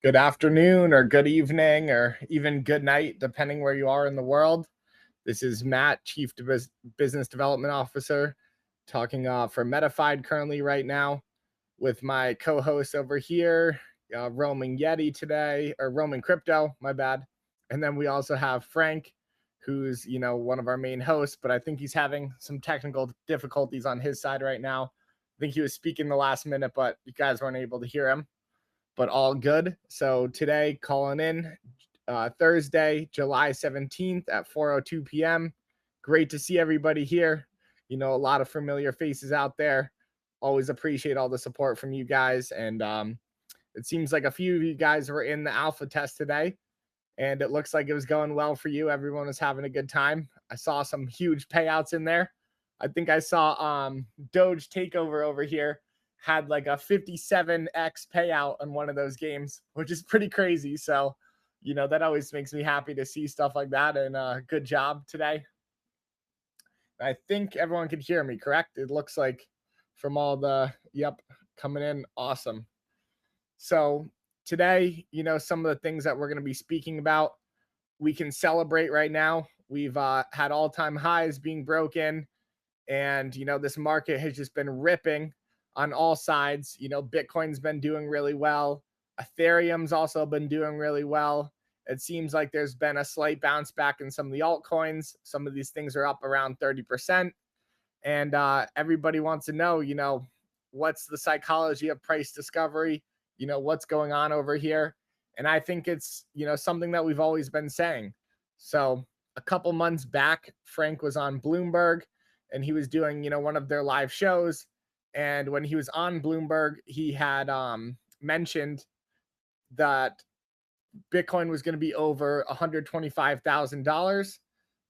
Good afternoon or good evening or even good night, depending where you are in the world. This is Matt, Chief Business Development Officer, talking for Metafide currently right now with my co-host over here, Roman Yeti today, or Roman Crypto, my bad. And then we also have Frank, who's, one of our main hosts, but I think he's having some technical difficulties on his side right now. I think he was speaking the last minute, but you guys weren't able to hear him, but all good. So today, calling in Thursday, July 17th at 4:02 p.m. Great to see everybody here. A lot of familiar faces out there. Always appreciate all the support from you guys. And it seems like a few of you guys were in the alpha test today, and it looks like it was going well for you. Everyone was having a good time. I saw some huge payouts in there. I think I saw Doge Takeover over here had like a 57x payout on one of those games, which is pretty crazy. So, that always makes me happy to see stuff like that. And good job today. I think everyone could hear me, correct? It looks like from all the, coming in. Awesome. So today, some of the things that we're going to be speaking about, we can celebrate right now. We've had all-time highs being broken, and, this market has just been ripping on all sides. Bitcoin's been doing really well. Ethereum's also been doing really well. It seems like there's been a slight bounce back in some of the altcoins. Some of these things are up around 30%. And everybody wants to know, what's the psychology of price discovery? What's going on over here? And I think it's, something that we've always been saying. So a couple months back, Frank was on Bloomberg, and he was doing, one of their live shows. And when he was on Bloomberg, he had mentioned that Bitcoin was going to be over $125,000.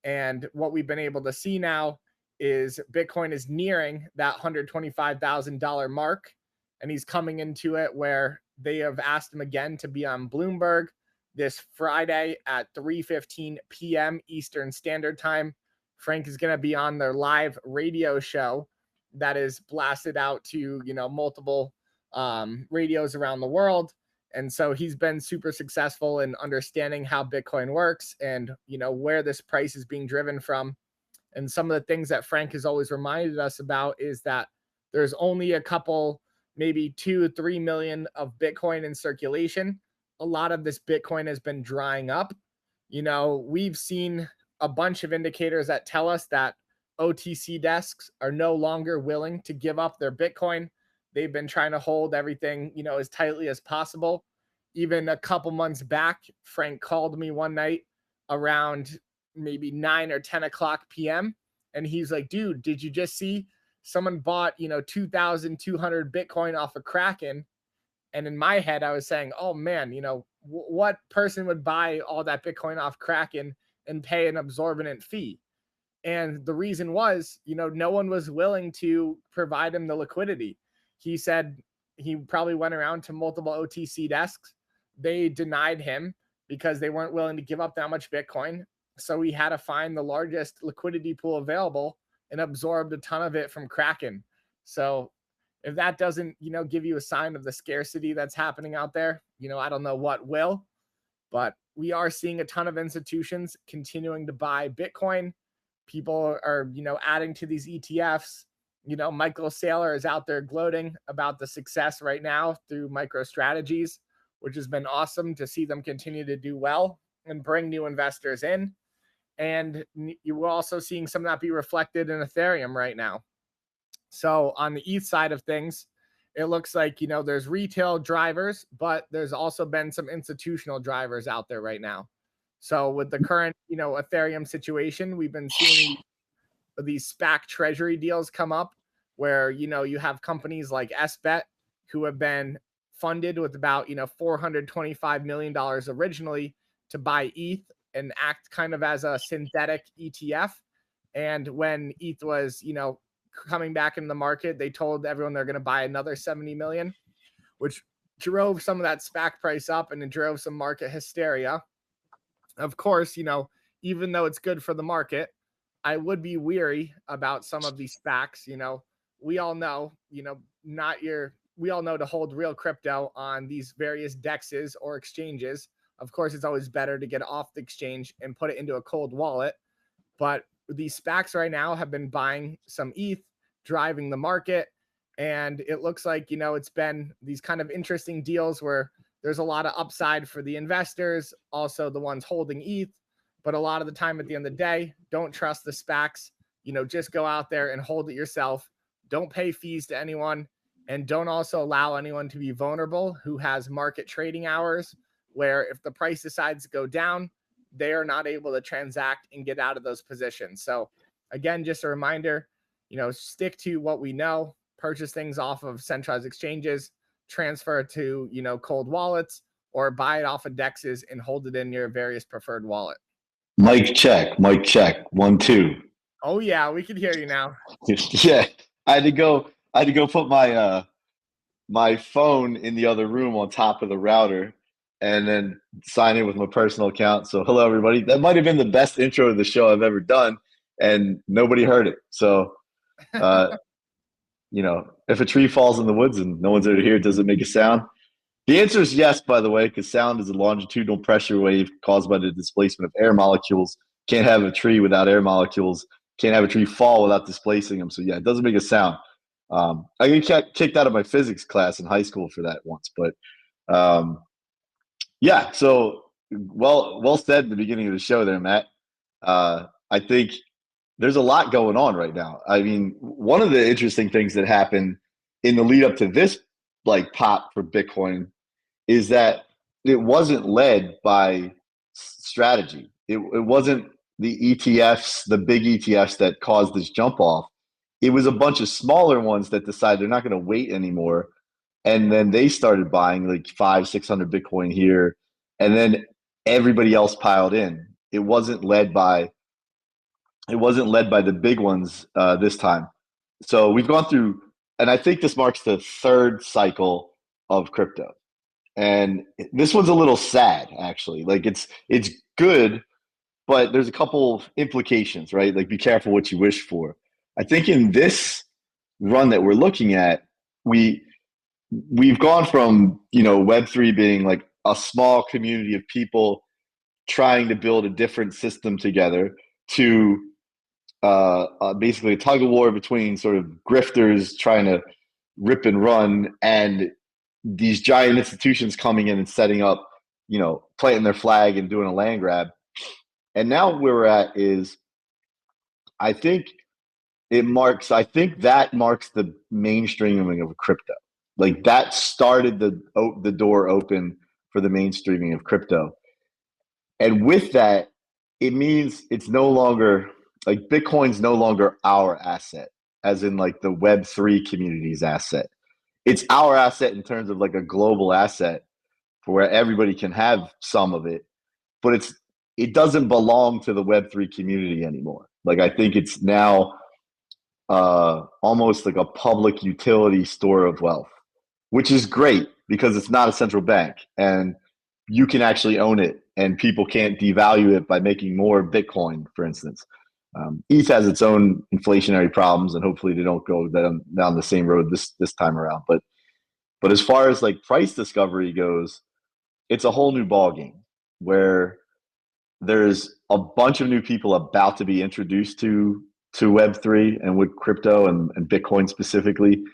And what we've been able to see now is Bitcoin is nearing that $125,000 mark. And he's coming into it where they have asked him again to be on Bloomberg this Friday at 3:15 p.m. Eastern Standard Time. Frank is going to be on their live radio show that is blasted out to, multiple radios around the world. And so he's been super successful in understanding how Bitcoin works and, where this price is being driven from. And some of the things that Frank has always reminded us about is that there's only a couple, maybe 2-3 million of Bitcoin in circulation. A lot of this Bitcoin has been drying up. We've seen a bunch of indicators that tell us that OTC desks are no longer willing to give up their Bitcoin. They've been trying to hold everything, as tightly as possible. Even a couple months back, Frank called me one night around maybe 9 or 10 o'clock p.m. And he's like, dude, did you just see someone bought, 2,200 Bitcoin off of Kraken? And in my head, I was saying, oh man, what person would buy all that Bitcoin off Kraken and pay an exorbitant fee? And the reason was, no one was willing to provide him the liquidity. He said he probably went around to multiple OTC desks. They denied him because they weren't willing to give up that much Bitcoin. So he had to find the largest liquidity pool available and absorbed a ton of it from Kraken. So if that doesn't, give you a sign of the scarcity that's happening out there, I don't know what will. But we are seeing a ton of institutions continuing to buy Bitcoin. People are, adding to these ETFs. Michael Saylor is out there gloating about the success right now through MicroStrategies, which has been awesome to see them continue to do well and bring new investors in. And you're also seeing some of that be reflected in Ethereum right now. So on the ETH side of things, it looks like, there's retail drivers, but there's also been some institutional drivers out there right now. So with the current, Ethereum situation, we've been seeing these SPAC treasury deals come up where, you have companies like SBET who have been funded with about, $425 million originally to buy ETH and act kind of as a synthetic ETF. And when ETH was, coming back into the market, they told everyone they're going to buy another 70 million, which drove some of that SPAC price up and it drove some market hysteria. Of course, even though it's good for the market, I would be weary about some of these SPACs. We all know, not your we all know to hold real crypto on these various dexes or exchanges. Of course, it's always better to get off the exchange and put it into a cold wallet. But these SPACs right now have been buying some ETH, driving the market. And it looks like, it's been these kind of interesting deals where there's a lot of upside for the investors, also the ones holding ETH. But a lot of the time at the end of the day, don't trust the SPACs. Just go out there and hold it yourself. Don't pay fees to anyone. And don't also allow anyone to be vulnerable who has market trading hours, where if the price decides to go down, they are not able to transact and get out of those positions. So again, just a reminder, stick to what we know, purchase things off of centralized exchanges, transfer to, cold wallets, or buy it off of dexes and hold it in your various preferred wallet. Mic check, 1, 2. Oh yeah, we can hear you now. Yeah, I had to go put my my phone in the other room on top of the router and then sign in with my personal account. So hello everybody. That might have been the best intro to the show I've ever done, and nobody heard it. So if a tree falls in the woods and no one's there to hear it, does it make a sound? The answer is yes, by the way, because sound is a longitudinal pressure wave caused by the displacement of air molecules. Can't have a tree without air molecules. Can't have a tree fall without displacing them. So yeah, it doesn't make a sound. I got kicked out of my physics class in high school for that once. But yeah, so well said at the beginning of the show there, Matt. I think there's a lot going on right now. I mean, one of the interesting things that happened in the lead up to this pop for Bitcoin is that it wasn't led by strategy. It wasn't the ETFs, the big ETFs that caused this jump off. It was a bunch of smaller ones that decided they're not going to wait anymore. And then they started buying like 500-600 Bitcoin here. And then everybody else piled in. It wasn't led by the big ones this time. So we've gone through, and I think this marks the third cycle of crypto. And this one's a little sad, actually. Like it's good, but there's a couple implications, right? Like be careful what you wish for. I think in this run that we're looking at, we've gone from Web3 being like a small community of people trying to build a different system together to basically a tug of war between sort of grifters trying to rip and run and these giant institutions coming in and setting up, planting their flag and doing a land grab. And now where we're at is, I think that marks the mainstreaming of crypto. Like that started the door open for the mainstreaming of crypto. And with that, it means it's no longer like Bitcoin's no longer our asset, as in like the Web3 community's asset. It's our asset in terms of like a global asset for where everybody can have some of it, but it doesn't belong to the Web3 community anymore. Like I think it's now almost like a public utility store of wealth, which is great because it's not a central bank and you can actually own it and people can't devalue it by making more Bitcoin, for instance. ETH has its own inflationary problems, and hopefully they don't go down the same road this time around. But as far as like price discovery goes, it's a whole new ballgame where there's a bunch of new people about to be introduced to Web3 and with crypto and Bitcoin specifically.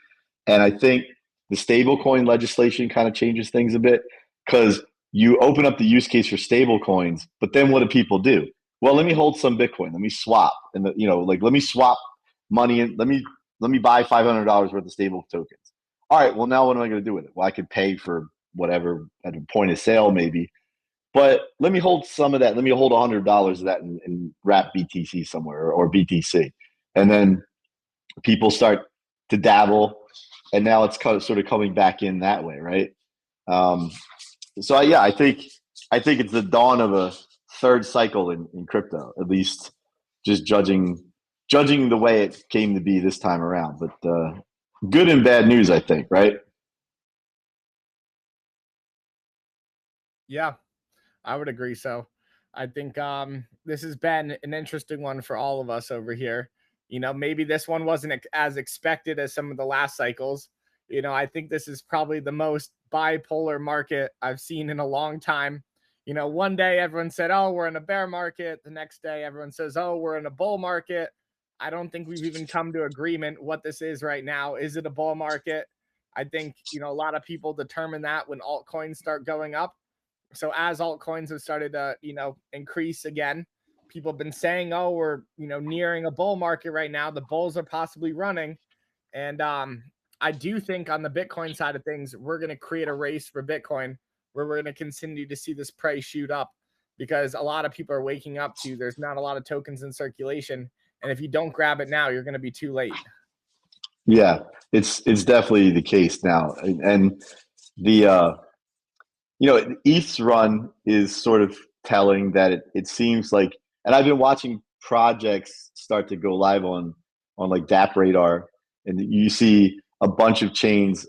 And I think the stablecoin legislation kind of changes things a bit because you open up the use case for stablecoins, but then what do people do? Well, let me hold some Bitcoin. Let me swap, and let me swap money and let me buy $500 worth of stable tokens. All right. Well, now what am I going to do with it? Well, I could pay for whatever at a point of sale, maybe. But let me hold some of that. Let me hold $100 of that and wrap BTC somewhere or BTC, and then people start to dabble, and now it's kind of sort of coming back in that way, right? So yeah, I think it's the dawn of a third cycle in crypto, at least just judging the way it came to be this time around. But good and bad news, I think, right? Yeah, I would agree. So I think this has been an interesting one for all of us over here. Maybe this one wasn't as expected as some of the last cycles. I think this is probably the most bipolar market I've seen in a long time. One day everyone said, oh, we're in a bear market. The next day everyone says, oh, we're in a bull market. I don't think we've even come to agreement what this is right now. Is it a bull market? I think, a lot of people determine that when altcoins start going up. So as altcoins have started to, increase again, people have been saying, oh, we're, nearing a bull market right now. The bulls are possibly running. And I do think on the Bitcoin side of things, we're going to create a race for Bitcoin where we're going to continue to see this price shoot up, because a lot of people are waking up to there's not a lot of tokens in circulation. And if you don't grab it now, you're going to be too late. Yeah, it's definitely the case now. And the ETH's run is sort of telling that it seems like, and I've been watching projects start to go live on like DApp Radar, and you see a bunch of chains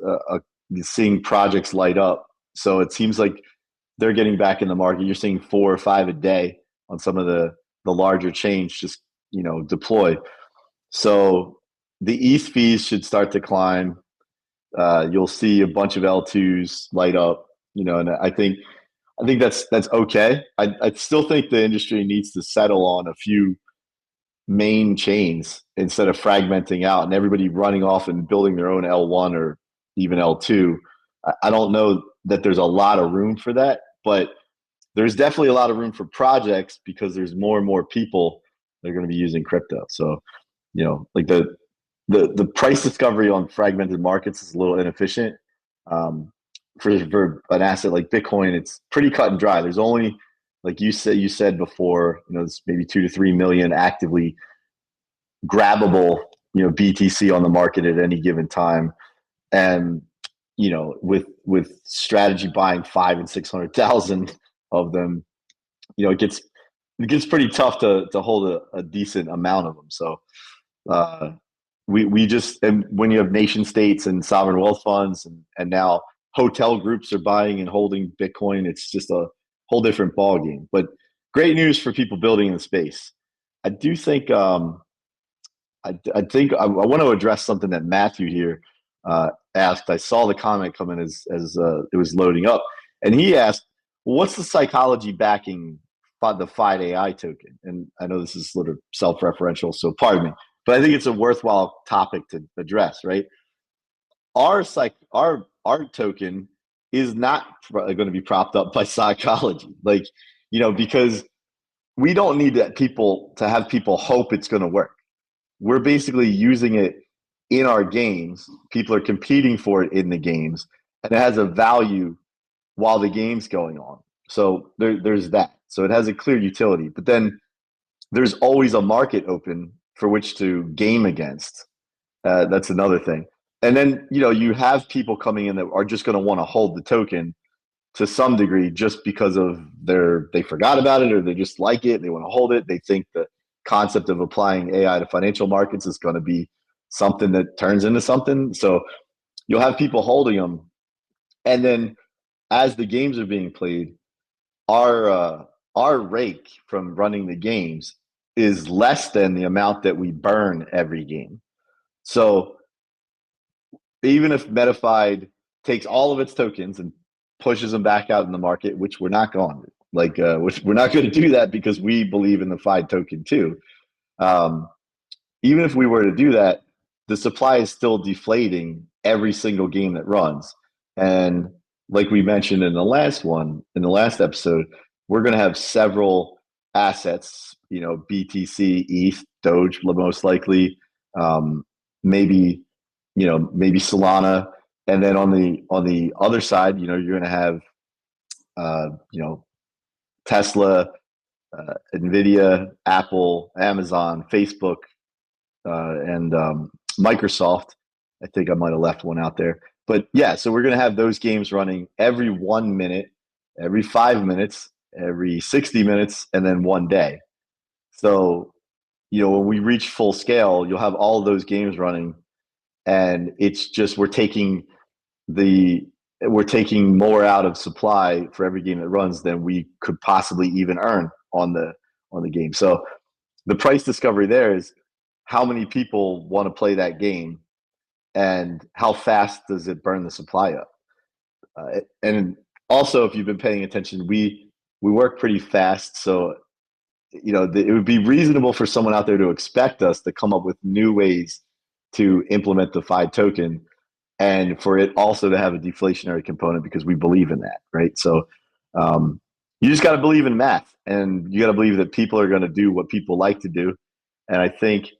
seeing projects light up. So it seems like they're getting back in the market. You're seeing 4 or 5 a day on some of the larger chains just deploy. So the ETH fees should start to climb. You'll see a bunch of L2s light up. And I think that's okay. I still think the industry needs to settle on a few main chains instead of fragmenting out and everybody running off and building their own L1 or even L2. I don't know that there's a lot of room for that, but there's definitely a lot of room for projects because there's more and more people that are going to be using crypto. So, like the price discovery on fragmented markets is a little inefficient. For an asset like Bitcoin, it's pretty cut and dry. There's only, like you said before, there's maybe 2 to 3 million actively grabbable, BTC on the market at any given time. And, with strategy buying 500,000 and 600,000 of them, it gets pretty tough to hold a decent amount of them. So, we just, and when you have nation states and sovereign wealth funds and now hotel groups are buying and holding Bitcoin, it's just a whole different ball game. But great news for people building in the space. I do think I want to address something that Matthew here asked. I saw the comment come in as it was loading up, and he asked, well, "What's the psychology backing the FIDE AI token?" And I know this is sort of self-referential, so pardon me, but I think it's a worthwhile topic to address. Right? Our token is not going to be propped up by psychology, because we don't need to have people hope it's going to work. We're basically using it in our games. People are competing for it in the games, and it has a value while the game's going on. So there's that. So it has a clear utility, but then there's always a market open for which to game against. That's another thing. And then, you have people coming in that are just going to want to hold the token to some degree just because of they forgot about it, or they just like it. They want to hold it. They think the concept of applying AI to financial markets is going to be something that turns into something. So you'll have people holding them. And then as the games are being played, our rake from running the games is less than the amount that we burn every game. So even if Metafide takes all of its tokens and pushes them back out in the market, which we're not going to, which we're not going to do that because we believe in the FIDE token too. Even if we were to do that, the supply is still deflating every single game that runs. And like we mentioned in the last episode, we're going to have several assets, BTC, ETH, Doge, most likely, maybe Solana. And then on the other side, you're going to have, Tesla, NVIDIA, Apple, Amazon, Facebook, and Microsoft. I think I might have left one out there. But yeah, so we're going to have those games running every 1 minute, every 5 minutes, every 60 minutes, and then one day. So, when we reach full scale, you'll have all of those games running. And it's just we're taking more out of supply for every game that runs than we could possibly even earn on the game. So the price discovery there is how many people want to play that game, and how fast does it burn the supply up? And also, if you've been paying attention, we work pretty fast, so it would be reasonable for someone out there to expect us to come up with new ways to implement the FI token, and for it also to have a deflationary component because we believe in that, right? So you just got to believe in math, and you got to believe that people are going to do what people like to do. And I think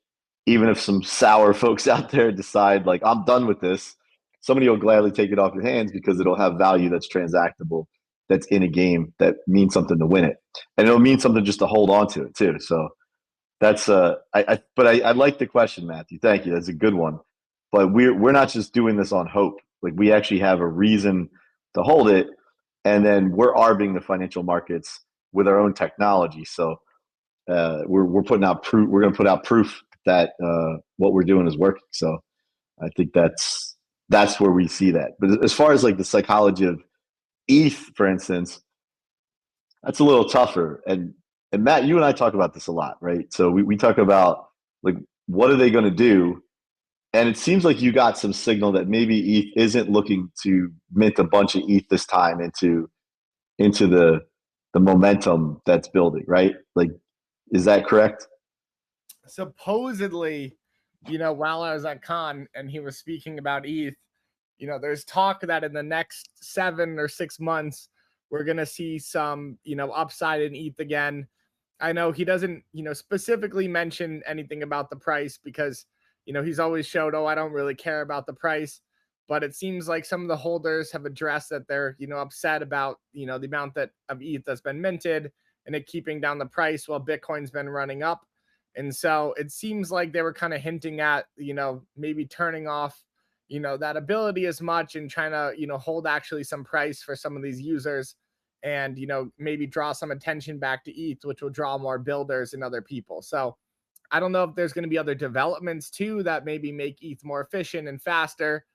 even if some sour folks out there decide like I'm done with this, somebody will gladly take it off your hands because it'll have value that's transactable, that's in a game that means something to win it, and it'll mean something just to hold on to it too. So that's I like the question, Matthew. Thank you. That's a good one. But we're not just doing this on hope. Like we actually have a reason to hold it, and then we're arbing the financial markets with our own technology. So we're putting out proof. We're going to put out proof that what we're doing is working. So I think that's where we see that. But as far as like the psychology of ETH, for instance, that's a little tougher. And Matt, you and I talk about this a lot, right? So we talk about like what are they going to do? And it seems like you got some signal that maybe ETH isn't looking to mint a bunch of ETH this time into the momentum that's building, right? Like, is that correct? Supposedly, while I was at Con and he was speaking about ETH, there's talk that in the next 7 or 6 months, we're going to see some, upside in ETH again. I know he doesn't, specifically mention anything about the price because, he's always showed, I don't really care about the price. But it seems like some of the holders have addressed that they're, upset about, the amount of ETH that's been minted and it keeping down the price while Bitcoin's been running up. And so it seems like they were kind of hinting at, maybe turning off, that ability as much and trying to, hold actually some price for some of these users and, maybe draw some attention back to ETH, which will draw more builders and other people. So I don't know if there's going to be other developments too that maybe make ETH more efficient and faster.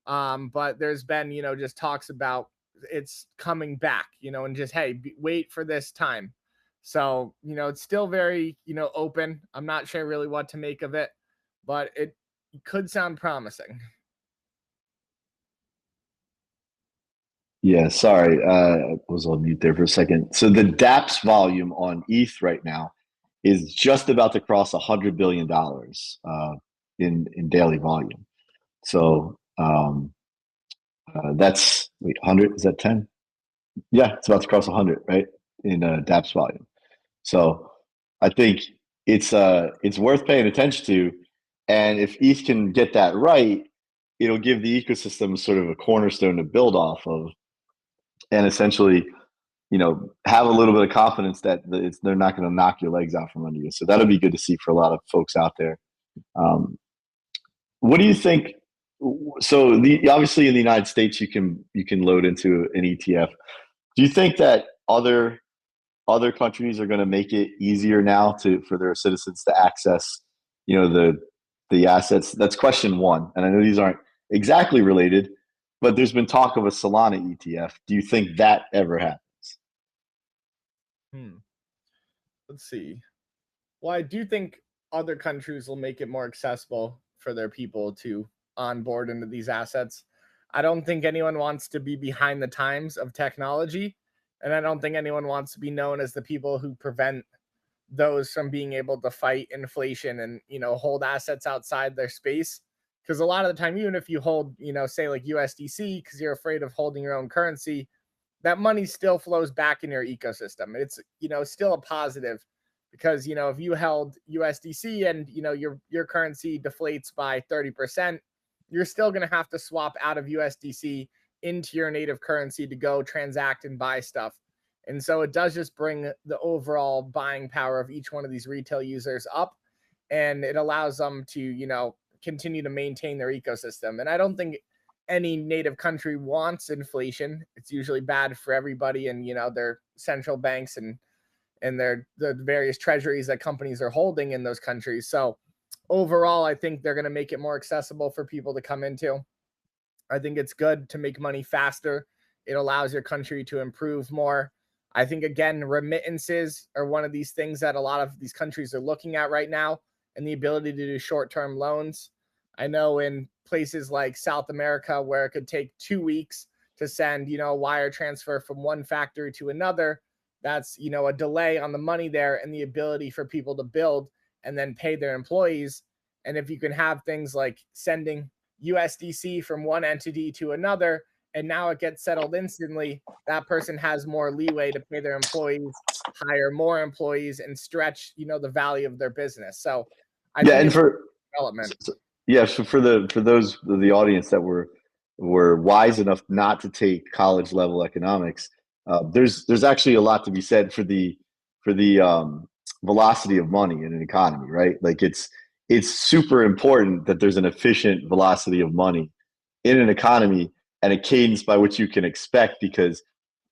But there's been, just talks about it's coming back, and just, hey, wait for this time. So, it's still very, open. I'm not sure really what to make of it, but it could sound promising. Yeah, sorry. I was on mute there for a second. So the DApps volume on ETH right now is just about to cross $100 billion in daily volume. So that's 100. Is that 10? Yeah, it's about to cross 100, right? In DApps volume. So I think it's worth paying attention to, and if ETH can get that right, it'll give the ecosystem sort of a cornerstone to build off of, and essentially, have a little bit of confidence that they're not going to knock your legs out from under you. So that'll be good to see for a lot of folks out there. What do you think? So obviously in the United States, you can load into an ETF. Do you think that other countries are going to make it easier now for their citizens to access, the assets? That's question one. And I know these aren't exactly related, but there's been talk of a Solana ETF. Do you think that ever happens? Let's see. Well, I do think other countries will make it more accessible for their people to onboard into these assets. I don't think anyone wants to be behind the times of technology. And I don't think anyone wants to be known as the people who prevent those from being able to fight inflation and, hold assets outside their space. Because a lot of the time, even if you hold, say like USDC, because you're afraid of holding your own currency, that money still flows back in your ecosystem. It's, still a positive because, if you held USDC and, your currency deflates by 30%, you're still going to have to swap out of USDC into your native currency to go transact and buy stuff. And so it does just bring the overall buying power of each one of these retail users up, and it allows them to, continue to maintain their ecosystem. And I don't think any native country wants inflation. It's usually bad for everybody and, their central banks and the various treasuries that companies are holding in those countries. So overall, I think they're going to make it more accessible for people to come into. I think it's good to make money faster. It allows your country to improve more. I think, again, remittances are one of these things that a lot of these countries are looking at right now, and the ability to do short-term loans. I know in places like South America, where it could take 2 weeks to send, a wire transfer from one factory to another. That's, a delay on the money there and the ability for people to build and then pay their employees. And if you can have things like sending USDC from one entity to another, and now it gets settled instantly, that person has more leeway to pay their employees, hire more employees, and stretch, the value of their business. So I think and it's for development. so for those of the audience that were wise enough not to take college level economics, there's actually a lot to be said for the velocity of money in an economy, right? Like it's super important that there's an efficient velocity of money in an economy and a cadence by which you can expect, because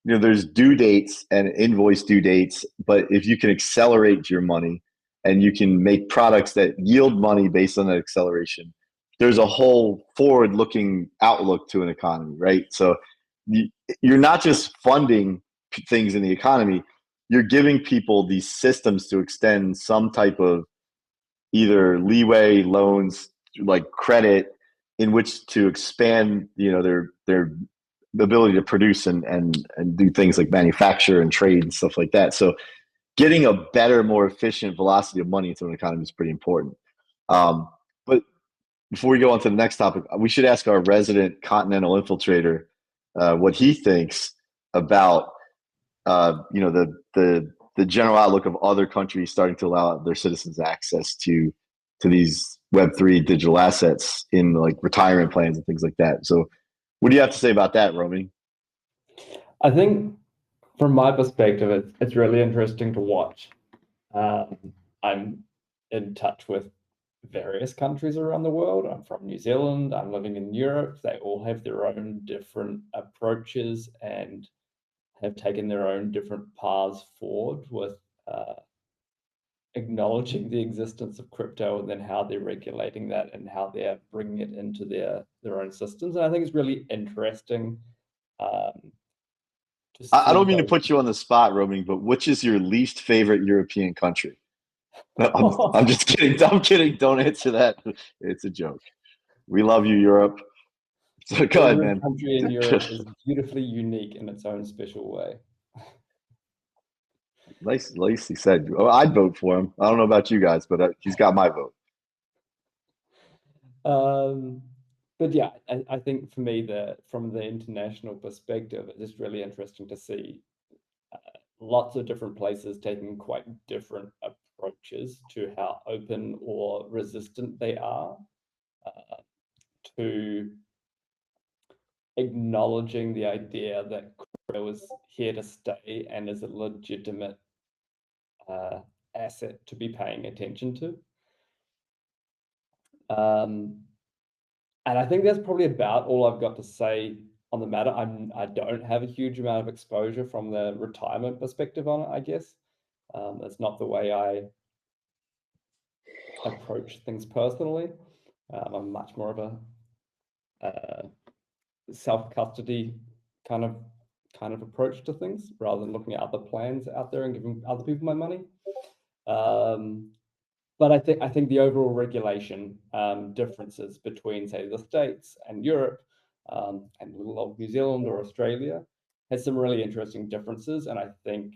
there's due dates and invoice due dates, but if you can accelerate your money and you can make products that yield money based on that acceleration, there's a whole forward looking outlook to an economy, right? So you're not just funding things in the economy, you're giving people these systems to extend some type of either leeway, loans, like credit, in which to expand, their ability to produce and do things like manufacture and trade and stuff like that. So getting a better, more efficient velocity of money into an economy is pretty important. But before we go on to the next topic, we should ask our resident continental infiltrator what he thinks about the general outlook of other countries starting to allow their citizens access to these Web3 digital assets in like retirement plans and things like that. So what do you have to say about that, Romy? I think from my perspective, it's really interesting to watch. I'm in touch with various countries around the world. I'm from New Zealand. I'm living in Europe. They all have their own different approaches and have taken their own different paths forward with acknowledging the existence of crypto, and then how they're regulating that and how they're bringing it into their own systems. And I think it's really interesting. I don't mean to put you on the spot, Romy, but which is your least favorite European country? No, I'm just kidding. I'm kidding. Don't answer that. It's a joke. We love you, Europe. So go ahead, man. Country in Europe is beautifully unique in its own special way. Lacey said, oh, I'd vote for him. I don't know about you guys, but he's got my vote. But yeah, I think for me, from the international perspective, it's really interesting to see lots of different places taking quite different approaches to how open or resistant they are to acknowledging the idea that crypto is here to stay and is a legitimate asset to be paying attention to. And I think that's probably about all I've got to say on the matter. I don't have a huge amount of exposure from the retirement perspective on it, I guess. That's not the way I approach things personally. I'm much more of a self-custody kind of approach to things, rather than looking at other plans out there and giving other people my money. But I think the overall regulation differences between, say, the States and Europe and little old New Zealand or Australia has some really interesting differences. And I think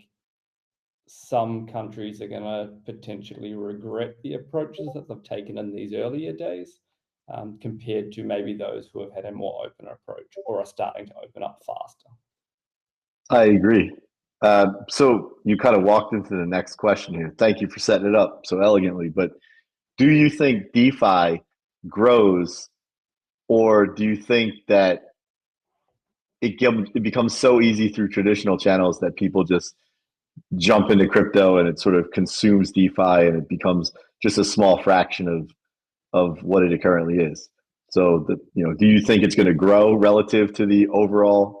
some countries are going to potentially regret the approaches that they've taken in these earlier days, compared to maybe those who have had a more open approach or are starting to open up faster. I agree. So you kind of walked into the next question here. Thank you for setting it up so elegantly. But do you think DeFi grows, or do you think that it becomes so easy through traditional channels that people just jump into crypto and it sort of consumes DeFi and it becomes just a small fraction of what it currently is? So do you think it's going to grow relative to the overall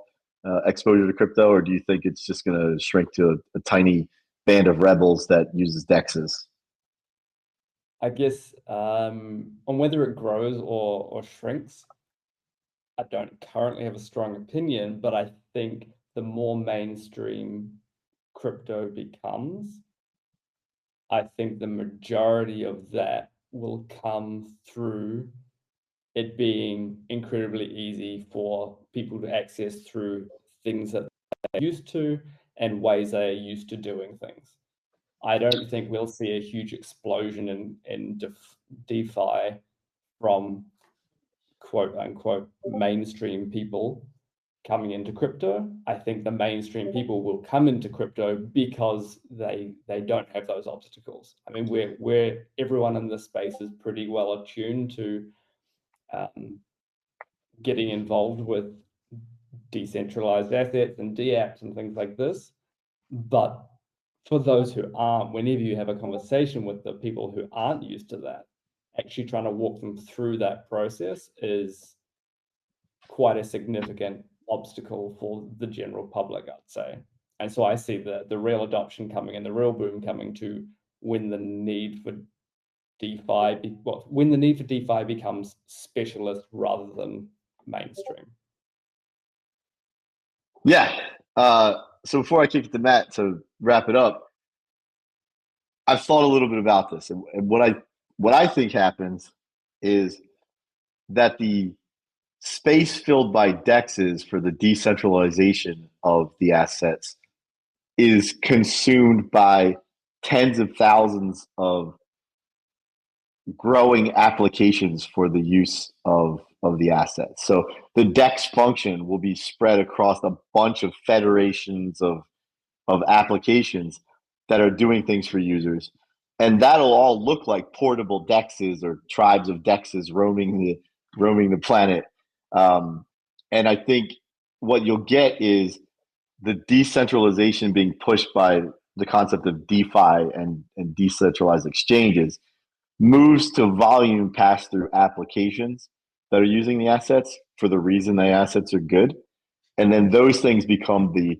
exposure to crypto, or do you think it's just going to shrink to a tiny band of rebels that uses DEXs? I guess on whether it grows or shrinks, I don't currently have a strong opinion, but I think the more mainstream crypto becomes, I think the majority of that will come through it being incredibly easy for people to access through things that they're used to and ways they are used to doing things. I don't think we'll see a huge explosion in DeFi from quote unquote mainstream people coming into crypto. I think the mainstream people will come into crypto because they don't have those obstacles. I mean, we're everyone in this space is pretty well attuned to getting involved with decentralized assets and dApps and things like this. But for those who aren't, whenever you have a conversation with the people who aren't used to that, actually trying to walk them through that process is quite a significant obstacle for the general public, I'd say. And so I see the real adoption coming and the real boom coming to when the need for DeFi becomes specialist rather than mainstream. Yeah. So before I kick it to Matt to wrap it up, I've thought a little bit about this, and what I think happens is that the space filled by DEXs for the decentralization of the assets is consumed by tens of thousands of growing applications for the use of the assets. So the DEX function will be spread across a bunch of federations of applications that are doing things for users. And that'll all look like portable DEXs or tribes of DEXs roaming the planet. And I think what you'll get is the decentralization being pushed by the concept of DeFi and decentralized exchanges moves to volume pass through applications that are using the assets for the reason the assets are good. And then those things become the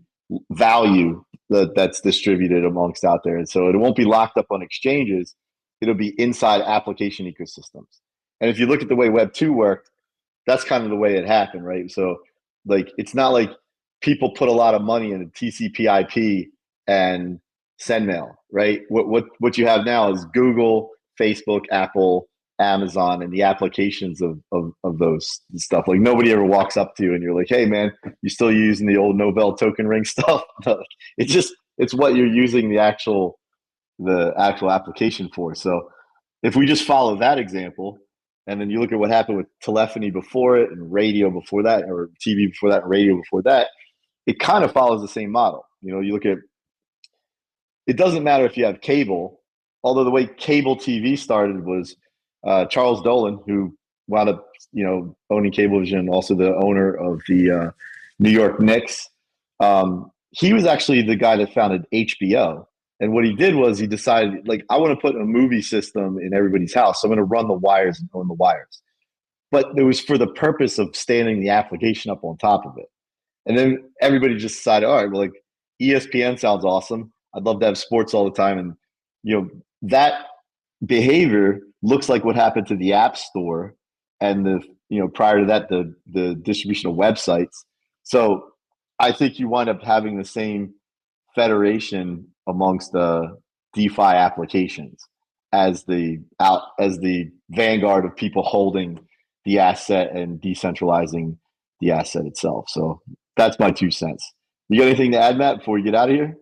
value that's distributed amongst out there. And so it won't be locked up on exchanges. It'll be inside application ecosystems. And if you look at the way Web 2 worked, that's kind of the way it happened, right? So like, it's not like people put a lot of money into TCP/IP and SendMail, right? What you have now is Google, Facebook, Apple, Amazon, and the applications of those stuff. Like nobody ever walks up to you and you're like, "Hey, man, you still using the old Nobel token ring stuff?" It's what you're using the actual application for. So if we just follow that example, and then you look at what happened with telephony before it and radio before that, or TV before that, and radio before that, it kind of follows the same model. You know, you look at, it doesn't matter if you have cable, although the way cable TV started was Charles Dolan, who wound up, owning Cablevision, and also the owner of the New York Knicks. He was actually the guy that founded HBO. And what he did was he decided, like, I want to put a movie system in everybody's house. So I'm going to run the wires and own the wires. But it was for the purpose of standing the application up on top of it. And then everybody just decided, all right, well, like ESPN sounds awesome. I'd love to have sports all the time. And, that behavior looks like what happened to the App Store and prior to that, the distribution of websites. So I think you wind up having the same federation amongst the DeFi applications as the vanguard of people holding the asset and decentralizing the asset itself. So that's my 2 cents. You got anything to add, Matt, before we get out of here?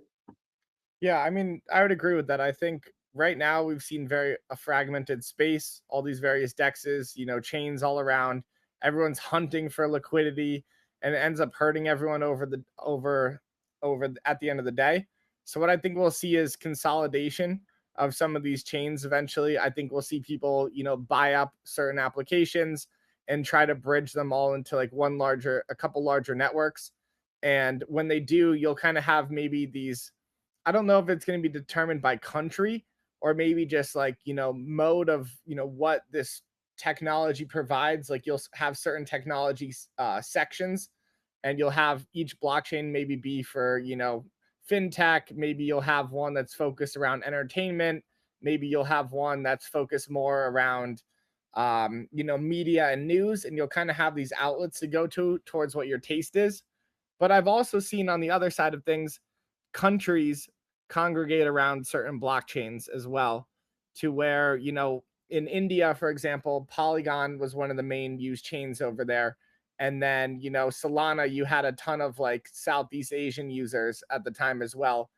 Yeah, I mean, I would agree with that. I think right now we've seen a fragmented space, all these various dexes, chains all around. Everyone's hunting for liquidity, and it ends up hurting everyone over at the end of the day. So what I think we'll see is consolidation of some of these chains eventually. I think we'll see people, buy up certain applications and try to bridge them all into like a couple larger networks. And when they do, you'll kind of have maybe these, I don't know if it's going to be determined by country or maybe just like, mode of, what this technology provides. Like you'll have certain technology sections, and you'll have each blockchain maybe be for, fintech. Maybe you'll have one that's focused around entertainment. Maybe you'll have one that's focused more around, media and news, and you'll kind of have these outlets to go towards what your taste is. But I've also seen on the other side of things, countries congregate around certain blockchains as well, to where, in India, for example, Polygon was one of the main used chains over there. And then, Solana, you had a ton of like Southeast Asian users at the time as well.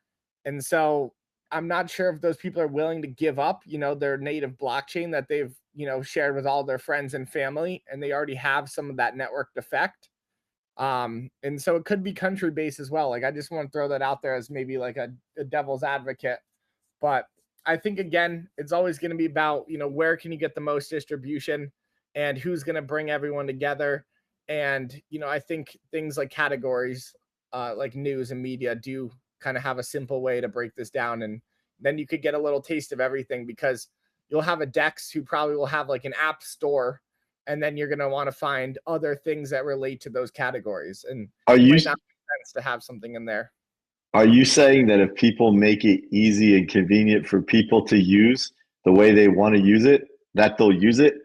And so I'm not sure if those people are willing to give up, their native blockchain that they've, shared with all their friends and family, and they already have some of that networked effect. And so it could be country based as well. Like, I just want to throw that out there as maybe like a devil's advocate. But I think, again, it's always going to be about, where can you get the most distribution and who's going to bring everyone together. And, I think things like categories, like news and media do kind of have a simple way to break this down. And then you could get a little taste of everything, because you'll have a DEX who probably will have like an app store, and then you're going to want to find other things that relate to those categories. And Are it you might not make sense to have something in there. Are you saying that if people make it easy and convenient for people to use the way they want to use it, that they'll use it?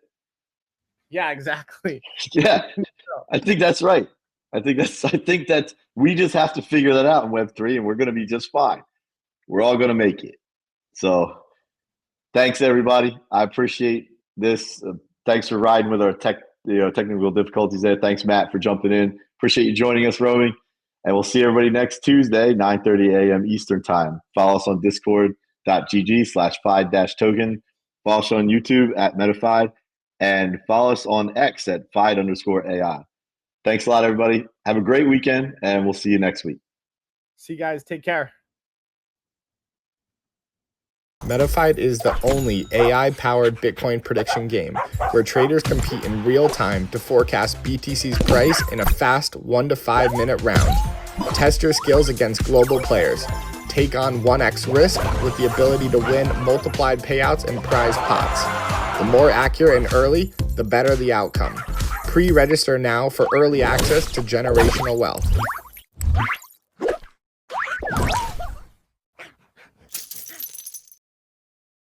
Yeah, exactly. Yeah, I think that's right. I think that we just have to figure that out in Web3, and we're going to be just fine. We're all going to make it. So thanks, everybody. I appreciate this. Thanks for riding with our technical difficulties there. Thanks, Matt, for jumping in. Appreciate you joining us, Roaming. And we'll see everybody next Tuesday, 9:30 a.m. Eastern time. Follow us on discord.gg/Fide-token. Follow us on YouTube at Metafide. And follow us on X at Fide_AI. Thanks a lot, everybody. Have a great weekend, and we'll see you next week. See you guys. Take care. Metafide is the only AI-powered Bitcoin prediction game where traders compete in real time to forecast BTC's price in a fast 1 to 5 minute round. Test your skills against global players. Take on 1x risk with the ability to win multiplied payouts and prize pots. The more accurate and early, the better the outcome. Pre-register now for early access to generational wealth.